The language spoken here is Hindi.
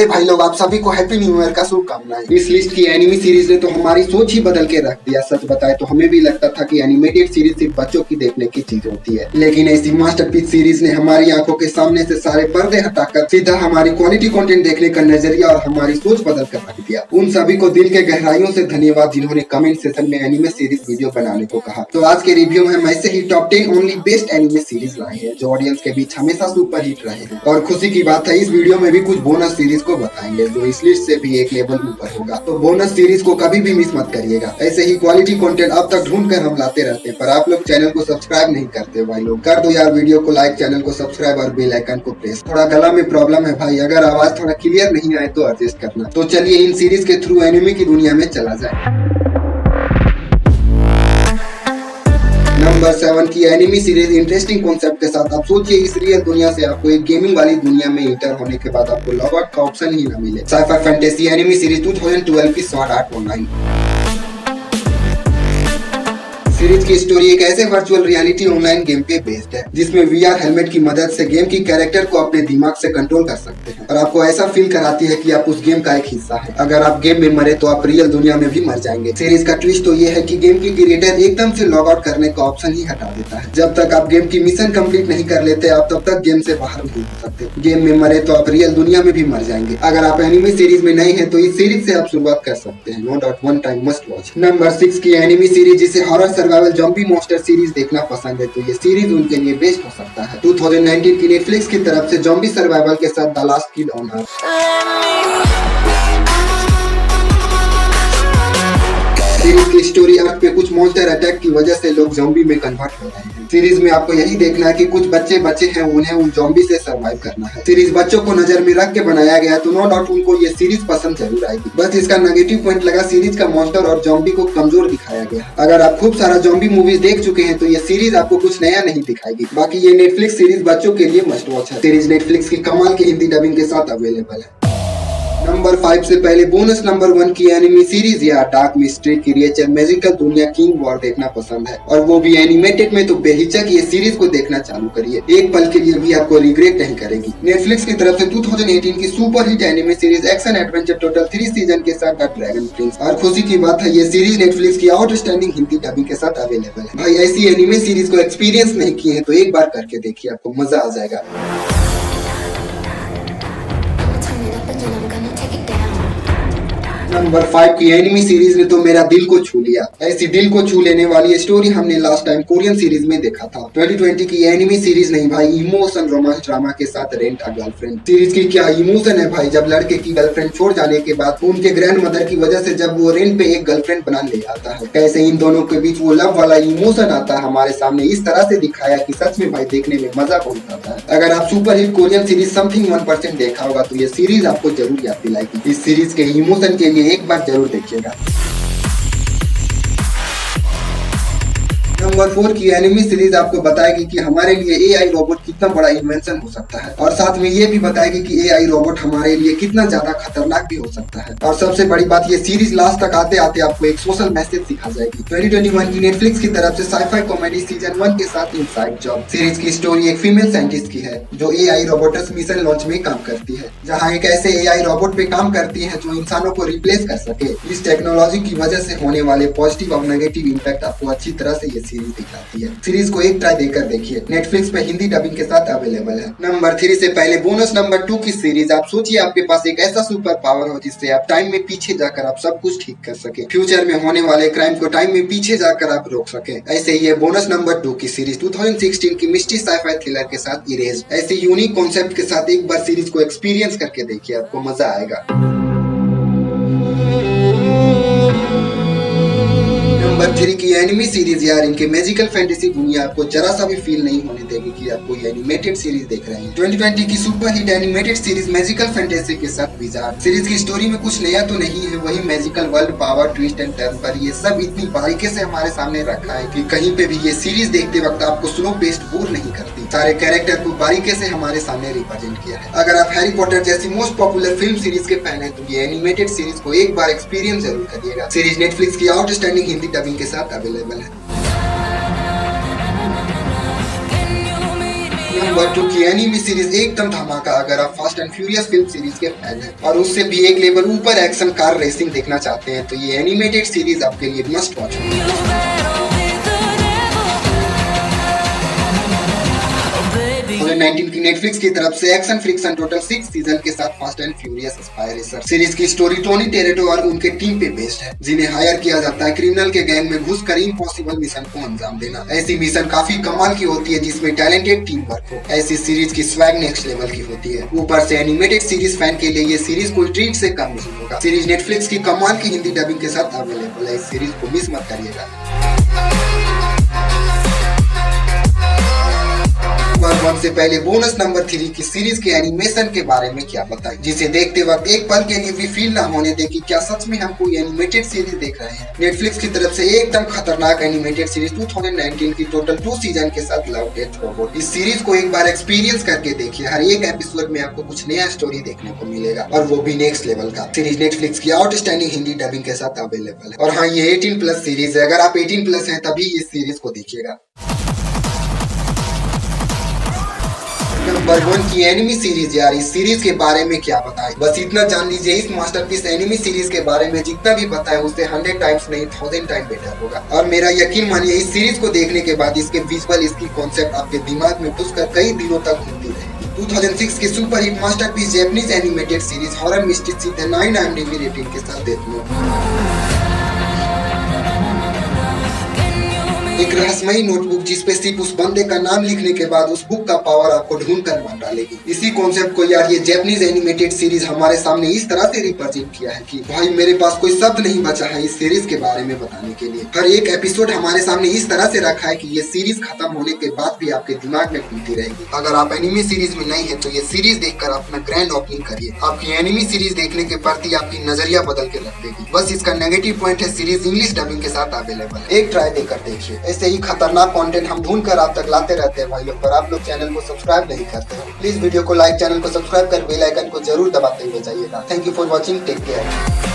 बड़े भाई लोग, आप सभी को हैप्पी न्यू ईयर का शुभकामनाएं। इस लिस्ट की एनिमी सीरीज ने तो हमारी सोच ही बदल के रख दिया। सच बताए तो हमें भी लगता था कि एनिमेटेड सीरीज सिर्फ बच्चों की देखने की चीज होती है, लेकिन ऐसी मास्टरपीस सीरीज ने हमारी आंखों के सामने से सारे पर्दे हटाकर सीधा हमारी क्वालिटी कंटेंट देखने का नजरिया और हमारी सोच बदल कर रख दिया। उन सभी को दिल के गहराइयों से धन्यवाद जिन्होंने कमेंट सेशन में एनिमे सीरीज वीडियो बनाने को कहा। तो आज के रिव्यू में हम ऐसे ही top 10 only best anime series लाए हैं जो ऑडियंस के बीच हमेशा सुपर हिट रहे हैं। और खुशी की बात है, इस वीडियो में भी कुछ बोनस सीरीज को बताएंगे जो इस लिस्ट से भी एक लेवल ऊपर होगा। तो बोनस सीरीज को कभी भी मिस मत करिएगा। ऐसे ही क्वालिटी कंटेंट अब तक ढूंढ कर हम लाते रहते हैं, पर आप लोग चैनल को सब्सक्राइब नहीं करते भाई लोग। कर दो यार वीडियो को लाइक, चैनल को सब्सक्राइब और बेल आइकन को प्रेस। थोड़ा गला में प्रॉब्लम है भाई, अगर आवाज थोड़ा क्लियर नहीं आए तो एडजस्ट करना। तो चलिए इन सीरीज के थ्रू एनिमे की दुनिया में चला जाए। नंबर 7 की एनिमी सीरीज इंटरेस्टिंग कॉन्सेप्ट के साथ। आप सोचिए इस रियल दुनिया से आपको एक गेमिंग वाली दुनिया में इंटर होने के बाद आपको लॉग आउट का ऑप्शन ही न मिले। साइफाई फैंटेसी एनिमी सीरीज 2012 की स्वॉर्ड आर्ट ऑनलाइन सीरीज की स्टोरी एक ऐसे वर्चुअल रियलिटी ऑनलाइन गेम पे बेस्ड है जिसमें वीआर हेलमेट की मदद से गेम की कैरेक्टर को अपने दिमाग से कंट्रोल कर सकते हैं और आपको ऐसा फील कराती है कि आप उस गेम का एक हिस्सा है। अगर आप गेम में मरे तो आप रियल दुनिया में भी मर जाएंगे। सीरीज का ट्विस्ट तो ये है कि गेम की क्रिएटर एकदम से लॉग आउट करने का ऑप्शन ही हटा देता है। जब तक आप गेम की मिशन कंप्लीट नहीं कर लेते आप तब तक गेम से बाहर नहीं हो सकते। गेम में मरे तो आप रियल दुनिया में भी मर जाएंगे। अगर आप एनिमे सीरीज में नए हैं तो इस सीरीज से आप शुरुआत कर सकते हैं। No doubt one time must watch. Number 6 की एनिमी सीरीज जिसे horror survival zombie monster series देखना पसंद है तो ये सीरीज उनके लिए बेस्ट हो सकता है। 2019 की नेटफ्लिक्स की तरफ से ज़ॉम्बी सर्वाइवल के साथ the last kid on earth. Series की स्टोरी अर्थ पे कुछ मॉन्स्टर अटैक की वजह से लोग ज़ॉम्बी में कन्वर्ट हो रहे हैं। सीरीज में आपको यही देखना है कि कुछ बच्चे बचे हैं, उन्हें उन ज़ॉम्बी से सर्वाइव करना है। सीरीज बच्चों को नजर में रख के बनाया गया तो नो डाउट उनको ये सीरीज पसंद जरूर आएगी। बस इसका नेगेटिव पॉइंट लगा सीरीज का मॉन्स्टर और ज़ॉम्बी को कमजोर दिखाया गया। अगर आप खूब सारा ज़ॉम्बी मूवीज देख चुके हैं तो ये सीरीज आपको कुछ नया नहीं दिखाएगी। बाकी ये नेटफ्लिक्स सीरीज बच्चों के लिए मस्ट वॉच है। सीरीज नेटफ्लिक्स की कमाल की हिंदी डबिंग के साथ अवेलेबल है। नंबर 5 से पहले बोनस नंबर 1 की एनिमी सीरीज या डार्क मिस्ट्री क्रिएचर मैजिकल दुनिया किंग वॉर देखना पसंद है और वो भी एनिमेटेड में, तो बेहिचक ये सीरीज को देखना चालू करिए। एक पल के लिए भी आपको रिग्रेट नहीं करेगी। नेटफ्लिक्स की तरफ से 2018 की super hit anime series action adventure total 3 season के साथ द ड्रैगन प्रिंस। और खुशी की बात है ये सीरीज नेटफ्लिक्स की आउटस्टैंडिंग हिंदी डबिंग के साथ अवेलेबल है। भाई ऐसी एनिमे सीरीज को एक्सपीरियंस नहीं किए हैं तो एक बार करके देखिए, आपको मजा आ जाएगा। नंबर 5 की एनिमी सीरीज ने तो मेरा दिल को छू लिया। ऐसी दिल को छू लेने वाली स्टोरी हमने लास्ट टाइम कोरियन सीरीज में देखा था। 2020 की एनिमी सीरीज नहीं भाई, इमोशन रोमांस ड्रामा के साथ रेंट अ गर्लफ्रेंड। सीरीज की क्या इमोशन है भाई, जब लड़के की गर्लफ्रेंड छोड़ जाने के बाद उनके ग्रैंड मदर की वजह से जब वो रेंट पे एक गर्लफ्रेंड बना ले आता है, कैसे इन दोनों के बीच वो लव वाला इमोशन आता है हमारे सामने इस तरह से दिखाया कि सच में भाई देखने में मजा बहुत आता है। अगर आप super hit Korean series something 1% देखा होगा तो ये सीरीज आपको जरूर याद दिलाएगी। इस सीरीज के इमोशन के लिए एक बार जरूर देखिएगा। नंबर 4 की एनिमी सीरीज आपको बताएगी कि हमारे लिए एआई रोबोट कितना बड़ा इन्वेंशन हो सकता है और साथ में ये भी बताएगी कि एआई रोबोट हमारे लिए कितना ज्यादा खतरनाक भी हो सकता है। और सबसे बड़ी बात ये सीरीज लास्ट तक आते आते आपको एक सोशल मैसेज सिखा जाएगी। 2021 की नेटफ्लिक्स की तरफ से साइफाई कॉमेडी सीजन 1 के साथ इनसाइड जॉब। सीरीज की स्टोरी एक फीमेल साइंटिस्ट की है जो एआई रोबोटिक्स मिशन लॉन्च में काम करती है, जहाँ एक ऐसे एआई रोबोट पे काम करती है जो इंसानों को रिप्लेस कर सके। इस टेक्नोलॉजी की वजह से होने वाले पॉजिटिव और नेगेटिव इम्पैक्ट आपको अच्छी तरह से ये सीरीज दिखाती है। सीरीज को एक ट्राई देकर देखिए, नेटफ्लिक्स पे हिंदी डबिंग के साथ अवेलेबल है। नंबर 3 से पहले बोनस नंबर 2 की सीरीज। आप सोचिए आपके पास एक ऐसा सुपर पावर हो जिससे आप टाइम में पीछे जाकर आप सब कुछ ठीक कर सके, फ्यूचर में होने वाले क्राइम को टाइम में पीछे जाकर आप रोक सके। ऐसे ही ये बोनस नंबर 2 की सीरीज 2016 की मिस्ट्री साइफाई थ्रिलर के साथ इरेज। ऐसे यूनिक कॉन्सेप्ट के साथ एक बार सीरीज को एक्सपीरियंस करके देखिए, आपको मजा आएगा। नंबर 3 की एनिमी सीरीज यार, इनके मैजिकल फैंटेसी दुनिया आपको जरा सा भी फील नहीं होने देगी कि आपको ये एनिमेटेड सीरीज देख रहे हैं। 2020 की super hit animated series magical fantasy के साथ विजार्ड। सीरीज की स्टोरी में कुछ नया तो नहीं है, वही magical world, power, twist and turn, पर ये सब इतनी बारीकी से हमारे सामने रखा है कि कहीं पे भी ये सीरीज देखते वक्त आपको स्लो पेस्ट बोर नहीं करती। सारे कैरेक्टर को बारीकी से हमारे सामने रिप्रेजेंट किया है। अगर आप हैरी पॉटर जैसी मोस्ट पॉपुलर फिल्म सीरीज के फैन है तो ये एनिमेटेड सीरीज को एक बार एक्सपीरियंस जरूर करिएगा। सीरीज नेटफ्लिक्स की आउटस्टैंडिंग हिंदी डबिंग के साथ अवेलेबल है। नंबर 2 की एनिमी सीरीज एकदम धमाका अगर आप fast and furious film series के फैन हैं और उससे भी एक लेवल ऊपर एक्शन कार रेसिंग देखना चाहते हैं तो ये एनिमेटेड सीरीज आपके लिए मस्ट वॉच होगी। की नेटफ्लिक्स की तरफ से एक्शन फ्रिक्शन टोटल 6 सीजन के साथ fast and furious spy racer series की स्टोरी टोनी टेरेटो और उनके टीम पे बेस्ड है जिन्हें हायर किया जाता है क्रिमिनल के गैंग में घुसकर इम्पॉसिबल मिशन को अंजाम देना। ऐसी मिशन काफी कमाल की होती है जिसमें टैलेंटेड टीम वर्क हो। ऐसी सीरीज की स्वैग नेक्स्ट लेवल की होती है। ऊपर से एनिमेटेड सीरीज फैन के लिए ये सीरीज कोई ट्रीट से कम नहीं होगा। सीरीज नेटफ्लिक्स की कमाल की हिंदी डबिंग के साथ अवेलेबल है। इस सीरीज को मिस मत करिएगा। वन से पहले बोनस नंबर 3 की सीरीज के एनिमेशन के बारे में क्या बताएं, जिसे देखते वक्त एक पल के लिए भी फील ना होने दे कि क्या सच में हम कोई एनिमेटेड सीरीज देख रहे हैं। नेटफ्लिक्स की तरफ से एकदम खतरनाक एनिमेटेड सीरीज 2019 की टोटल 2 सीजन के साथ लव डेथ रोबोट। इस सीरीज को एक बार एक्सपीरियंस करके देखिए। हर एक एपिसोड में आपको कुछ नया स्टोरी देखने को मिलेगा और वो भी नेक्स्ट लेवल का। सीरीज नेटफ्लिक्स की आउटस्टैंडिंग हिंदी डबिंग के साथ अवेलेबल है। और हाँ, ये 18+ सीरीज है। अगर आप 18+ हैं तभी इस सीरीज को देखिएगा। नंबर 1 की एनिमी सीरीज। यार इस सीरीज के बारे में क्या बताएं, बस इतना जान लीजिए इस मास्टरपीस एनिमी सीरीज के बारे में जितना भी बताएं उससे 100 टाइम्स नहीं 1000 टाइम बेटर होगा। और मेरा यकीन मानिए इस सीरीज को देखने के बाद इसके विजुअल इसकी कॉन्सेप्ट आपके दिमाग में घुसकर कई दिनों तक घूमती रहेगी। 2006 की superhit masterpiece Japanese animated series horror mystery सीधे 9 IMDb रेटिंग के साथ देखने। एक रहस्यमयी नोटबुक जिसपे सिर्फ उस बंदे का नाम लिखने के बाद उस बुक का पावर आपको ढूंढ कर मार डालेगी। इसी कॉन्सेप्ट को यार ये जैपनीज एनिमेटेड सीरीज हमारे सामने इस तरह से रिप्रेजेंट किया है कि भाई मेरे पास कोई शब्द नहीं बचा है इस सीरीज के बारे में बताने के लिए। हर एक एपिसोड हमारे सामने इस तरह से रखा है कि ये सीरीज खत्म होने के बाद भी आपके दिमाग में घूमती रहेगी। अगर आप एनिमी सीरीज में नहीं है तो ये सीरीज देखकर अपना ग्रैंड ओपनिंग करिए। आपकी एनिमी सीरीज देखने के प्रति आपकी नजरिया बदल के रख देगी। बस इसका नेगेटिव पॉइंट है सीरीज इंग्लिश डबिंग के साथ अवेलेबल है। एक ट्राई देकर देखिए। ऐसे ही खतरनाक कंटेंट हम ढूंढ कर आप तक लाते रहते हैं भाई लोग, पर आप लोग चैनल को सब्सक्राइब नहीं करते हो। प्लीज वीडियो को लाइक, चैनल को सब्सक्राइब कर बेल आइकन को जरूर दबाते हुए जाइएगा। Thank you for watching, take care.